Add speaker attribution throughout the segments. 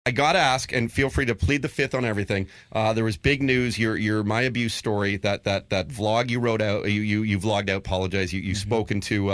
Speaker 1: I got to ask, and feel free to plead the fifth on everything. There was big news. Your My Abuse story, that vlog you wrote out, you vlogged out. Apologize. You spoke into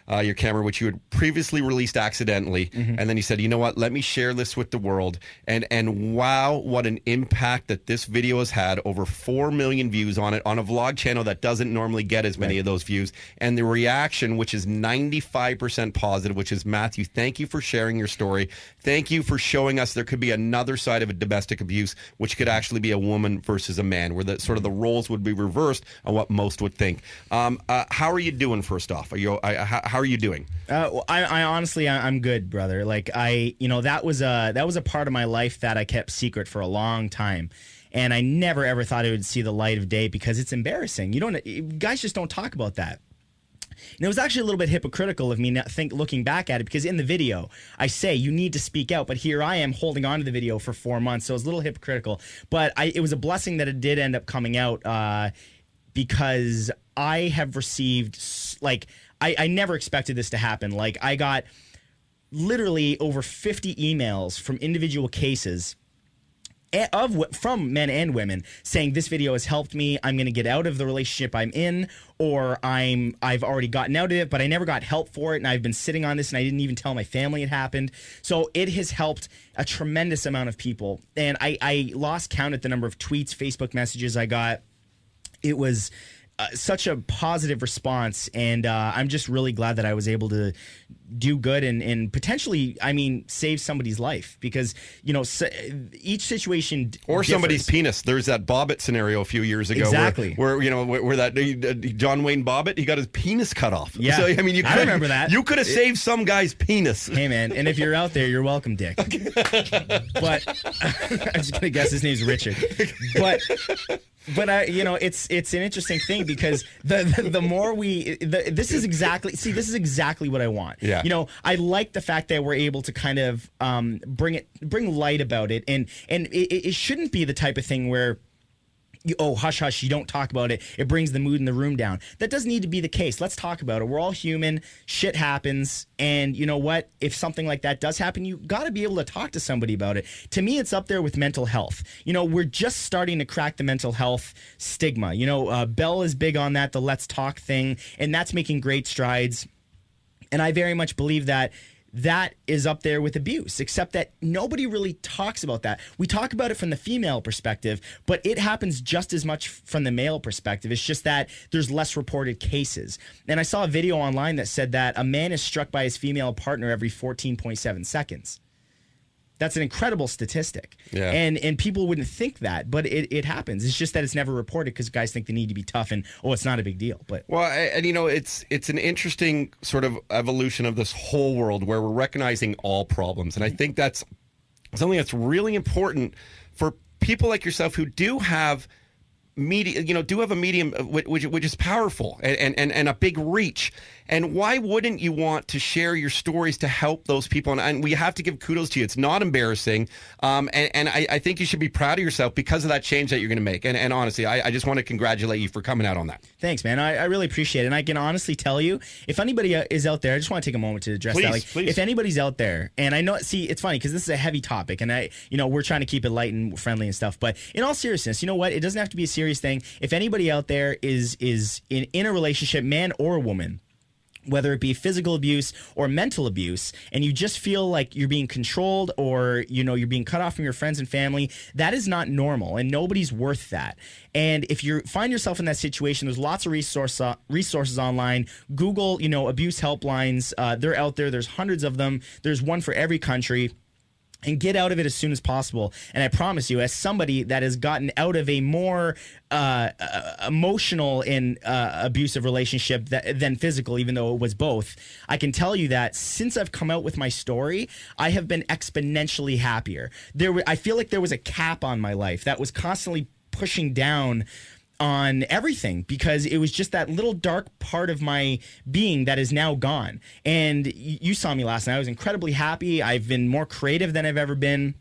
Speaker 1: your camera, which you had previously released accidentally, and then you said, you know what? Let me share this with the world. And wow, what an impact that this video has had! Over 4 million views on it, on a vlog channel that doesn't normally get as many of those views. And the reaction, which is 95% positive, which is, Matthew, thank you for sharing your story. Thank you for showing us there could be another side of a domestic abuse, which could actually be a woman versus a man, where the sort of the roles would be reversed on what most would think. How are you doing? First off, how are you doing?
Speaker 2: I honestly, I'm good, brother. Like that was a part of my life that I kept secret for a long time. And I never ever thought it would see the light of day because it's embarrassing. Guys just don't talk about that. And it was actually a little bit hypocritical of me looking back at it, because in the video I say you need to speak out, but here I am holding on to the video for 4 months, so it was a little hypocritical. But it was a blessing that it did end up coming out, because I have received, I never expected this to happen. Like, I got literally over 50 emails from individual cases from men and women saying this video has helped me. I'm going to get out of the relationship I'm in, or I've already gotten out of it, but I never got help for it, and I've been sitting on this, and I didn't even tell my family it happened. So it has helped a tremendous amount of people, and I lost count at the number of tweets, Facebook messages I got. It was such a positive response, and I'm just really glad that I was able to do good and potentially, save somebody's life, because each situation
Speaker 1: or
Speaker 2: differs.
Speaker 1: Somebody's penis. There's that Bobbitt scenario a few years ago,
Speaker 2: exactly,
Speaker 1: where that John Wayne Bobbitt, he got his penis cut off.
Speaker 2: Yeah,
Speaker 1: so, I
Speaker 2: remember that.
Speaker 1: You could have saved some guy's penis.
Speaker 2: Hey man, and if you're out there, you're welcome, Dick. But I'm just gonna guess his name's Richard. But it's an interesting thing, because the more this is exactly what I want.
Speaker 1: Yeah.
Speaker 2: I like the fact that we're able to kind of bring light about it, and it shouldn't be the type of thing where hush hush, you don't talk about it, it brings the mood in the room down. That doesn't need to be the case. Let's talk about it. We're all human, shit happens, and you know what, if something like that does happen, you got to be able to talk to somebody about it. To me, it's up there with mental health. We're just starting to crack the mental health stigma. Bell is big on that, the let's talk thing, and that's making great strides. And I very much believe that is up there with abuse, except that nobody really talks about that. We talk about it from the female perspective, but it happens just as much from the male perspective. It's just that there's less reported cases. And I saw a video online that said that a man is struck by his female partner every 14.7 seconds. That's an incredible statistic.
Speaker 1: Yeah.
Speaker 2: And people wouldn't think that, but it happens. It's just that it's never reported because guys think they need to be tough and, it's not a big deal. But
Speaker 1: it's an interesting sort of evolution of this whole world where we're recognizing all problems. And I think that's something that's really important for people like yourself who do have media, do have a medium which is powerful and a big reach. And why wouldn't you want to share your stories to help those people? And we have to give kudos to you. It's not embarrassing. And I think you should be proud of yourself because of that change that you're going to make. And honestly, I just want to congratulate you for coming out on that.
Speaker 2: Thanks, man. I really appreciate it. And I can honestly tell you, if anybody is out there, I just want to take a moment to address that.
Speaker 1: Please.
Speaker 2: If anybody's out there, and I know, it's funny because this is a heavy topic, and we're trying to keep it light and friendly and stuff. But in all seriousness, you know what? It doesn't have to be a serious thing. If anybody out there is in a relationship, man or woman, whether it be physical abuse or mental abuse, and you just feel like you're being controlled or, you're being cut off from your friends and family, that is not normal, and nobody's worth that. And if you find yourself in that situation, there's lots of resources online. Google, abuse helplines. They're out there. There's hundreds of them. There's one for every country. And get out of it as soon as possible. And I promise you, as somebody that has gotten out of a more emotional and abusive relationship than physical, even though it was both, I can tell you that since I've come out with my story, I have been exponentially happier. I feel like there was a cap on my life that was constantly pushing down on everything, because it was just that little dark part of my being that is now gone. And you saw me last night. I was incredibly happy. I've been more creative than I've ever been.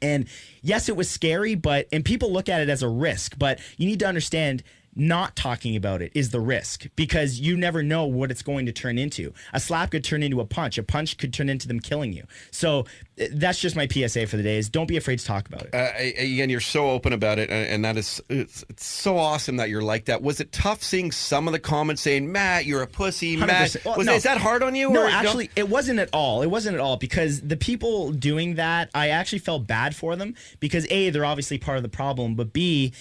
Speaker 2: And yes, it was scary, and people look at it as a risk, but you need to understand not talking about it is the risk, because you never know what it's going to turn into. A slap could turn into a punch. A punch could turn into them killing you. So that's just my PSA for the day, is don't be afraid to talk about it.
Speaker 1: Again, you're so open about it, and that is it's so awesome that you're like that. Was it tough seeing some of the comments saying, Matt, you're a pussy, Matt?
Speaker 2: Well,
Speaker 1: Is that hard on you?
Speaker 2: No,
Speaker 1: or,
Speaker 2: actually, it wasn't at all. It wasn't at all, because the people doing that, I actually felt bad for them, because A, they're obviously part of the problem, but B,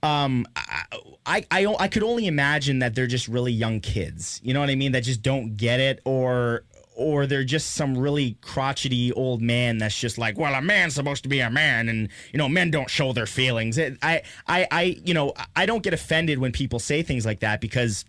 Speaker 2: I could only imagine that they're just really young kids. You know what I mean? That just don't get it, or they're just some really crotchety old man that's just like, well, a man's supposed to be a man, and men don't show their feelings. I don't get offended when people say things like that, because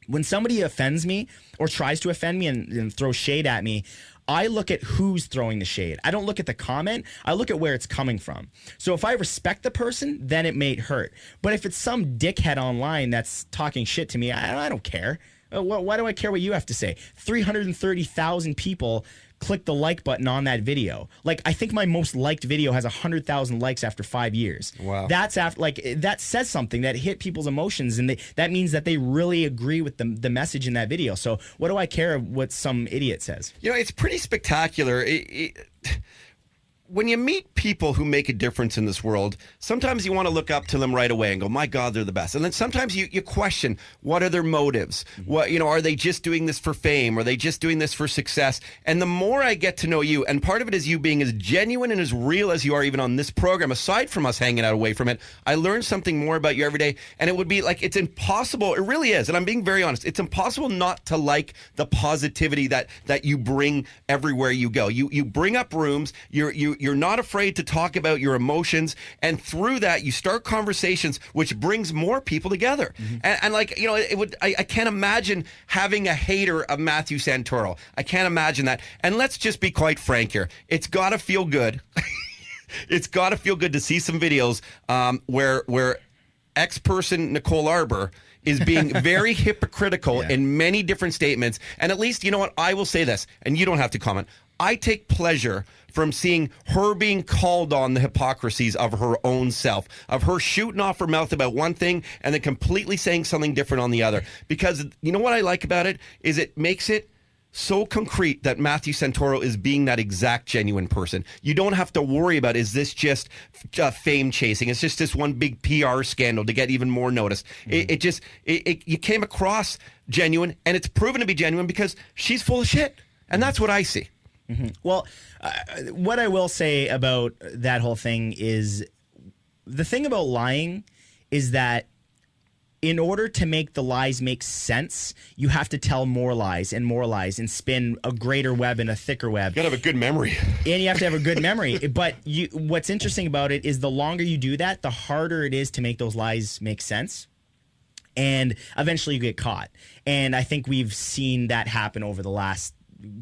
Speaker 2: when somebody offends me or tries to offend me and throw shade at me, I look at who's throwing the shade. I don't look at the comment. I look at where it's coming from. So if I respect the person, then it may hurt. But if it's some dickhead online that's talking shit to me, I don't care. Why do I care what you have to say? 330,000 people click the like button on that video. Like, I think my most liked video has 100,000 likes after 5 years.
Speaker 1: Wow.
Speaker 2: That's that says something, that hit people's emotions, and that means that they really agree with the message in that video. So what do I care what some idiot says?
Speaker 1: It's pretty spectacular. When you meet people who make a difference in this world, sometimes you want to look up to them right away and go, my God, they're the best. And then sometimes you question, what are their motives? What, are they just doing this for fame? Are they just doing this for success? And the more I get to know you, and part of it is you being as genuine and as real as you are even on this program, aside from us hanging out away from it, I learn something more about you every day. And it would be like, it's impossible, it really is, and I'm being very honest, it's impossible not to like the positivity that you bring everywhere you go. You bring up rooms, you're not afraid to talk about your emotions, and through that you start conversations which brings more people together. And I can't imagine having a hater of Matthew Santoro. I can't imagine that. And let's just be quite frank here. It's got to feel good. It's got to feel good to see some videos where ex-person Nicole Arbor is being very hypocritical in many different statements. And at least, you know what, I will say this, and you don't have to comment. I take pleasure from seeing her being called on the hypocrisies of her own self, of her shooting off her mouth about one thing and then completely saying something different on the other. Because you know what I like about it is it makes it so concrete that Matthew Santoro is being that exact genuine person. You don't have to worry about, is this just fame chasing? It's just this one big PR scandal to get even more notice. You came across genuine, and it's proven to be genuine because she's full of shit. And that's what I see.
Speaker 2: Well, what I will say about that whole thing is, the thing about lying is that in order to make the lies make sense, you have to tell more lies and spin a greater web and a thicker web.
Speaker 1: You gotta have a good memory.
Speaker 2: And you have to have a good memory. But what's interesting about it is the longer you do that, the harder it is to make those lies make sense. And eventually you get caught. And I think we've seen that happen over the last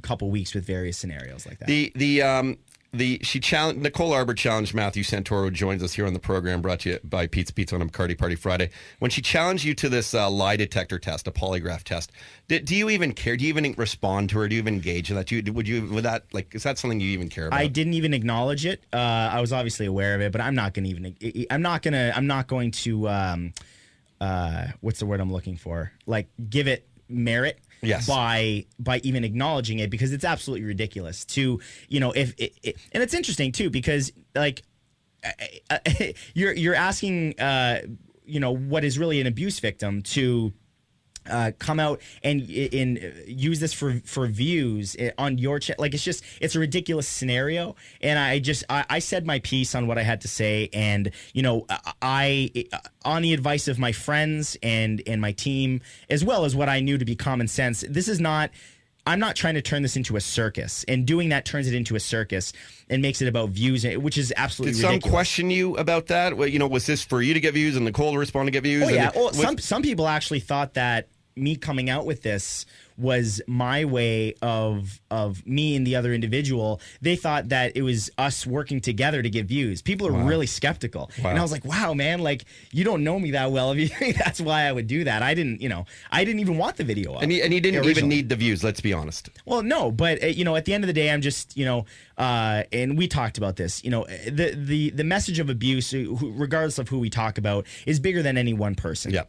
Speaker 2: couple weeks with various scenarios like that.
Speaker 1: Nicole Arbor challenged Matthew Santoro, who joins us here on the program, brought to you by Pete's Pizza on a McCarty Party Friday. When she challenged you to this lie detector test, a polygraph test, do you even care? Do you even respond to her? Do you even engage in that? Is that something you even care about?
Speaker 2: I didn't even acknowledge it. I was obviously aware of it, but I'm not going to what's the word I'm looking for? Like, give it merit.
Speaker 1: Yes.
Speaker 2: By even acknowledging it, because it's absolutely ridiculous to, and it's interesting too, because like you're asking what is really an abuse victim to come out and use this for views on your channel. Like, it's a ridiculous scenario. And I said my piece on what I had to say. And, I, on the advice of my friends and my team, as well as what I knew to be common sense, I'm not trying to turn this into a circus, and doing that turns it into a circus and makes it about views, which is absolutely ridiculous.
Speaker 1: Did some question you about that? Was this for you to get views and Nicole to respond to get views?
Speaker 2: Oh, yeah. Well, some people actually thought that me coming out with this was my way of me and the other individual. They thought that it was us working together to get views. People are really skeptical. Wow. And I was like, wow, man, like, you don't know me that well if you think that's why I would do that. I didn't even want the video up.
Speaker 1: And you didn't even need the views, let's be honest.
Speaker 2: Well, no, but at the end of the day, I'm just, and we talked about this, the message of abuse, regardless of who we talk about, is bigger than any one person.
Speaker 1: Yeah.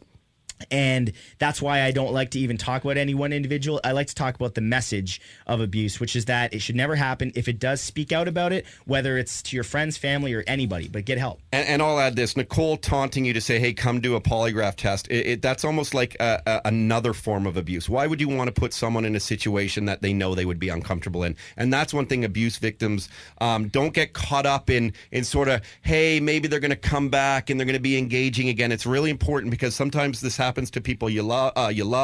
Speaker 2: And that's why I don't like to even talk about any one individual. I like to talk about the message of abuse, which is that it should never happen. If it does, speak out about it, whether it's to your friends, family, or anybody, but get help.
Speaker 1: And I'll add this, Nicole taunting you to say, hey, come do a polygraph test. That's almost like another form of abuse. Why would you want to put someone in a situation that they know they would be uncomfortable in? And that's one thing abuse victims don't get caught up in sort of, hey, maybe they're going to come back and they're going to be engaging again. It's really important because sometimes this happens to people you love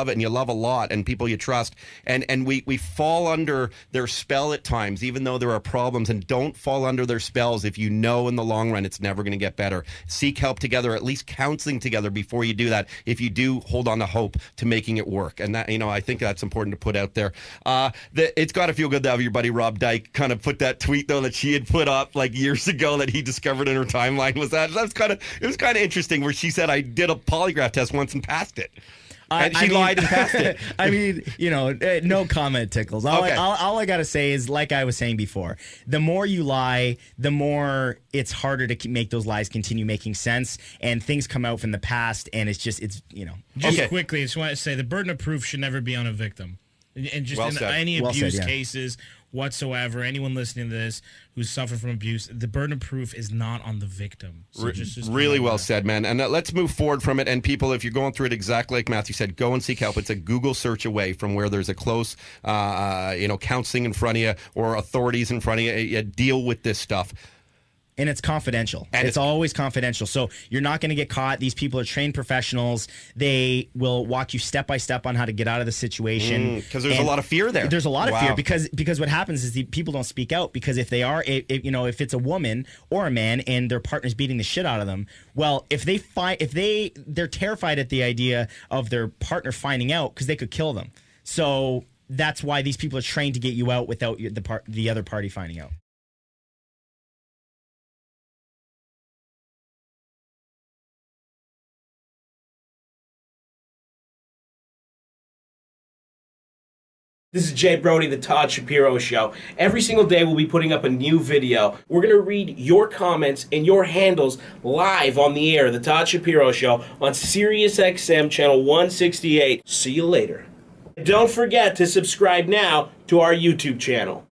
Speaker 1: and you love a lot, and people you trust, and we fall under their spell at times, even though there are problems. And don't fall under their spells if you know in the long run it's never going to get better. Seek help together, at least counseling together before you do that. If you do, hold on to hope to making it work. And that, I think that's important to put out there. It's got to feel good to have your buddy Rob Dyke kind of put that tweet though that she had put up like years ago that he discovered in her timeline. It was kind of interesting, where she said, I did a polygraph test once and passed it. And she lied and passed it.
Speaker 2: I mean, no comment tickles. All I got to say is, like I was saying before, the more you lie, the more it's harder to make those lies continue making sense, and things come out from the past, and it's Just
Speaker 3: quickly, I just want to say the burden of proof should never be on a victim. And just
Speaker 1: Well
Speaker 3: in
Speaker 1: said.
Speaker 3: any
Speaker 2: Well
Speaker 3: abuse
Speaker 2: said, yeah.
Speaker 3: cases whatsoever, anyone listening to this who's suffered from abuse, the burden of proof is not on the victim. So just
Speaker 1: really
Speaker 3: remember
Speaker 1: well
Speaker 3: that.
Speaker 1: said, man. And let's move forward from it. And people, if you're going through it exactly like Matthew said, go and seek help. It's a Google search away from where there's a close, counseling in front of you or authorities in front of you. You deal with this stuff.
Speaker 2: And it's confidential.
Speaker 1: And
Speaker 2: it's always confidential. So you're not going to get caught. These people are trained professionals. They will walk you step by step on how to get out of the situation.
Speaker 1: Because there's a lot of fear there.
Speaker 2: There's a lot of
Speaker 1: Wow.
Speaker 2: fear because what happens is the people don't speak out, because if they are, if it's a woman or a man and their partner's beating the shit out of them, well, they're terrified at the idea of their partner finding out, because they could kill them. So that's why these people are trained to get you out without the other party finding out.
Speaker 4: This is Jay Brody, the Todd Shapiro Show. Every single day we'll be putting up a new video. We're going to read your comments and your handles live on the air, the Todd Shapiro Show, on SiriusXM Channel 168. See you later. Don't forget to subscribe now to our YouTube channel.